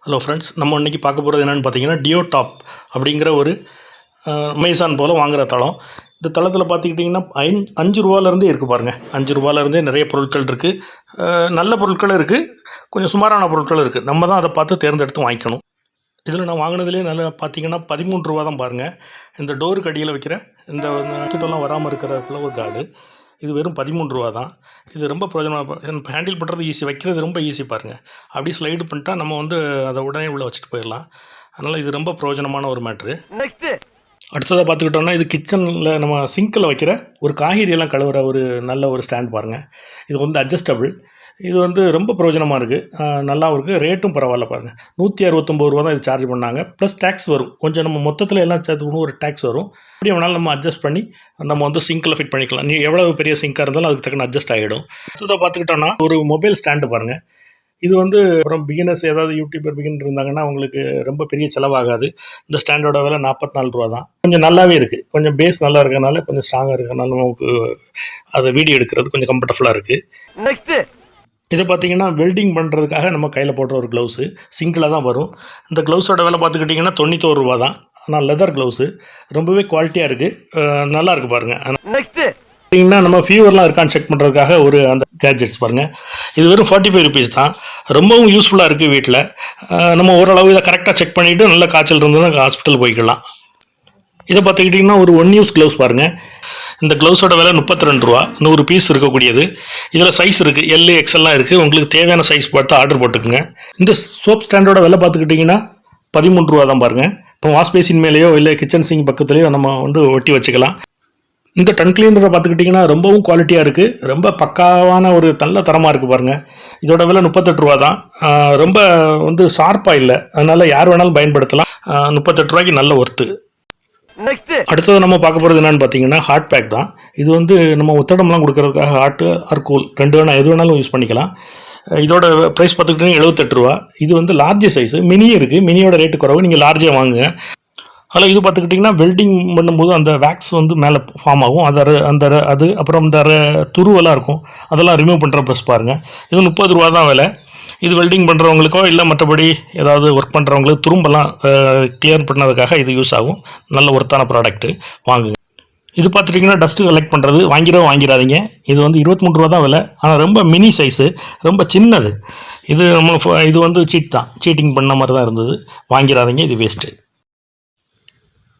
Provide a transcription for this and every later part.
Hello friends, நம்ம இன்றைக்கி பார்க்க போகிறது என்னென்னு பார்த்தீங்கன்னா டியோ டாப் அப்படிங்கிற ஒரு அமேசான் போல் வாங்குகிற தளம். இந்த தளத்தில் பார்த்துக்கிட்டிங்கன்னா 5 ரூபாலேருந்தே இருக்குது பாருங்கள். 5 ரூபாலேருந்தே நிறைய பொருட்கள் இருக்குது. நல்ல பொருட்களும் இருக்குது, கொஞ்சம் சுமாரான பொருட்களும் இருக்குது. நம்ம தான் அதை பார்த்து தேர்ந்தெடுத்து வாங்கிக்கணும். இதில் நான் வாங்கினதுலேயே நல்லா பார்த்தீங்கன்னா 13 ரூபா தான் பாருங்கள். இந்த டோருக்கு அடியில் வைக்கிற இந்த கிட்டெல்லாம் வராமல் இருக்கிற ஃப்ளவர் கார்டு இது வெறும் 13 ரூபா தான். இது ரொம்ப பிரயோஜனம். ஹேண்டில் பண்ணுறது ஈஸி, வைக்கிறது ரொம்ப ஈஸி பாருங்கள். அப்படியே ஸ்லைடு பண்ணிட்டா நம்ம அதை உடனே உள்ளே வச்சுட்டு போயிடலாம். அதனால் இது ரொம்ப பிரயோஜனமான ஒரு மேட்ரு. நெக்ஸ்ட்டு அடுத்ததாக பார்த்துக்கிட்டோம்னா இது கிச்சனில் நம்ம சிங்கில் வைக்கிற ஒரு காய்கறியெல்லாம் கழுவுற ஒரு நல்ல ஒரு ஸ்டாண்ட் பாருங்கள். இது அட்ஜஸ்டபிள். இது ரொம்ப பிரயோஜனமாக இருக்குது, நல்லாவும் இருக்குது, ரேட்டும் பரவாயில்ல பாருங்கள். 169 ரூபா தான் இது சார்ஜ் பண்ணாங்க. ப்ளஸ் டேக்ஸ் வரும், கொஞ்சம் நம்ம மொத்தத்தில் எல்லாம் சேர்த்துக்கணும், ஒரு டேக்ஸ் வரும். அப்படி வேணாலும் நம்ம அட்ஜஸ்ட் பண்ணி நம்ம சிங்கில் ஃபிட் பண்ணிக்கலாம். நீ எவ்வளோ பெரிய சிங்காக இருந்தாலும் அதுக்கு தக்கன அட்ஜஸ்ட் ஆகிடும். அடுத்ததாக பார்த்துக்கிட்டோன்னா ஒரு மொபைல் ஸ்டாண்டு பாருங்கள். இது அப்புறம் பிகினர்ஸ் ஏதாவது யூடியூபர் பிகினர் இருந்தாங்கன்னா அவங்களுக்கு ரொம்ப பெரிய செலவாகாது. இந்த ஸ்டாண்டோட விலை 44 ரூபா தான். கொஞ்சம் நல்லாவே இருக்குது, கொஞ்சம் பேஸ் நல்லா இருக்கிறனால, கொஞ்சம் ஸ்ட்ராங்காக இருக்கிறனால நமக்கு அதை வீடியோ எடுக்கிறது கொஞ்சம் கம்ஃபர்டபுளாக இருக்குது. நெக்ஸ்ட்டு இதை பார்த்தீங்கன்னா வெல்டிங் பண்ணுறதுக்காக நம்ம கையில் போடுற ஒரு க்ளவுஸு, சிங்கில் தான் வரும். இந்த க்ளவுஸோட விலை பார்த்துக்கிட்டிங்கன்னா 91 ரூபா தான். ஆனால் லெதர் க்ளவுஸு ரொம்பவே குவாலிட்டியாக இருக்குது, நல்லாயிருக்கு பாருங்கள். நெக்ஸ்ட்டு பார்த்தீங்கன்னா நம்ம ஃபீவர்லாம் இருக்கான்னு செக் பண்ணுறதுக்காக அந்த கேட்ஜெட்ஸ் பாருங்கள். இது வெறும் 45 ருபீஸ் தான். ரொம்பவும் யூஸ்ஃபுல்லாக இருக்குது. வீட்டில் நம்ம ஓரளவு இதை கரெக்டாக செக் பண்ணிவிட்டு நல்ல காய்ச்சல் இருந்ததுன்னா ஹாஸ்பிட்டல் போய்க்கலாம். இதை பார்த்துக்கிட்டிங்கன்னா ஒரு 1 யூஸ் க்ளவுஸ் பாருங்கள். இந்த க்ளவுஸோட விலை 32 ரூபா, 100 பீஸ் இருக்கக்கூடியது. இதில் சைஸ் இருக்குது, எல் எக்ஸ்எல்லாம் இருக்குது. உங்களுக்கு தேவையான சைஸ் பார்த்து ஆர்டர் போட்டுக்குங்க. இந்த சோப் ஸ்டாண்டோட விலை பார்த்துக்கிட்டிங்கன்னா 13 ரூபா தான் பாருங்கள். இப்போ வாஷ் பேசின் மேலேயோ இல்லை கிச்சன் சிங் பக்கத்துலேயோ நம்ம ஒட்டி வச்சுக்கலாம். இந்த டன் கிளீனரை பார்த்துக்கிட்டிங்கன்னா ரொம்பவும் குவாலிட்டியாக இருக்குது, ரொம்ப பக்காவான ஒரு நல்ல தரமாக இருக்குது பாருங்கள். இதோட விலை 38 ரூபா தான். ரொம்ப ஷார்ப்பாக இல்லை, அதனால் யார் வேணாலும் பயன்படுத்தலாம். 38 ரூபாய்க்கு நல்ல ஒர்த்து. நெக்ஸ்ட் அடுத்தது நம்ம பார்க்க போகிறது என்னென்னு பார்த்தீங்கன்னா ஹாட் பேக் தான். இது நம்ம ஒத்தடம்லாம் கொடுக்கறதுக்காக ஹாட்டு ஆர் கூல் ரெண்டு எது வேணாலும் யூஸ் பண்ணிக்கலாம். இதோட ப்ரைஸ் பார்த்துக்கிட்டிங்கன்னா 78 ரூபா. இது லார்ஜ் சைஸு, மினியும் இருக்குது. மினியோட ரேட்டு குறவு, நீங்கள் லார்ஜே வாங்குங்க. அதில் இது பார்த்துக்கிட்டிங்கன்னா வெல்டிங் பண்ணும்போது அந்த வேக்ஸ் மேலே ஃபார்ம் ஆகும். அது அப்புறம் இந்த துருவெல்லாம் இருக்கும், அதெல்லாம் ரிமூவ் பண்ணுற ப்ரெஸ் பாருங்கள். இது 30 ரூபா தான் விலை. இது வெல்டிங் பண்ணுறவங்களுக்கோ இல்லை மற்றபடி ஏதாவது ஒர்க் பண்ணுறவங்களுக்கு துரும்பெல்லாம் கிளியர் பண்ணதுக்காக இது யூஸ் ஆகும். நல்ல ஒர்த்தான ப்ராடக்ட்டு, வாங்குங்க. இது பார்த்துட்டிங்கன்னா டஸ்ட்டு கலெக்ட் பண்ணுறது, வாங்கிடாதீங்க. இது 23 ரூபா தான் விலை. ஆனால் ரொம்ப மினி சைஸு, ரொம்ப சின்னது. இது சீட் தான், சீட்டிங் பண்ண மாதிரி தான் இருந்தது. வாங்கிடாதீங்க, இது வேஸ்ட்டு.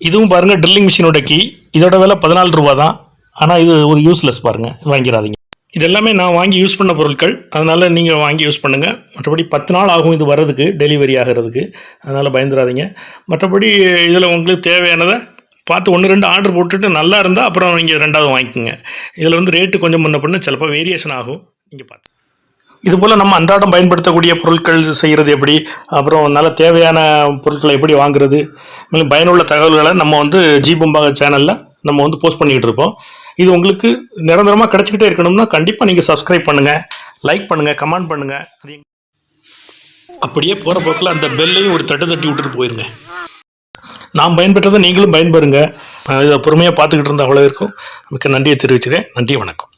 இதுவும் பாருங்கள் ட்ரில்லிங் மிஷினோட கீ. இதோட விலை 14 ரூபா தான். ஆனால் இது ஒரு யூஸ்லெஸ் பாருங்கள், வாங்கிடாதீங்க. இது எல்லாமே நான் வாங்கி யூஸ் பண்ண பொருட்கள், அதனால் நீங்கள் வாங்கி யூஸ் பண்ணுங்கள். மற்றபடி 10 நாள் ஆகும் இது வர்றதுக்கு, டெலிவரி ஆகிறதுக்கு. அதனால் பயந்துடாதீங்க. மற்றபடி இதில் உங்களுக்கு தேவையானதை பார்த்து 1-2 ஆர்டர் போட்டுட்டு நல்லா இருந்தால் அப்புறம் நீங்கள் 2வது வாங்கிக்கோங்க. இதில் ரேட்டு கொஞ்சம் முன்ன பண்ண சிலப்போ வேரியேஷன் ஆகும், நீங்கள் பார்த்து. இதுபோல் நம்ம அன்றாடம் பயன்படுத்தக்கூடிய பொருட்கள் செய்கிறது எப்படி, அப்புறம் நல்ல தேவையான பொருட்களை எப்படி வாங்குறது, மேலும் பயனுள்ள தகவல்களை நம்ம ஜி பூம்பா சேனலில் நம்ம போஸ்ட் பண்ணிக்கிட்டு இருப்போம். இது உங்களுக்கு நிரந்தரமாக கிடச்சிக்கிட்டே இருக்கணும்னா கண்டிப்பாக நீங்கள் சப்ஸ்கிரைப் பண்ணுங்கள், லைக் பண்ணுங்கள், கமெண்ட் பண்ணுங்கள். அப்படியே போகிற போக்கில் அந்த பெல்லையும் ஒரு தட்டி விட்டுட்டு போயிருங்க. நான் பயன்பெற்றதை நீங்களும் பயன்பெறுங்க. இதை பொறுமையாக பார்த்துக்கிட்டு இருந்தால் அவ்வளோ இருக்கும். மிக்க நன்றியை தெரிவிச்சுக்கிறேன். நன்றி, வணக்கம்.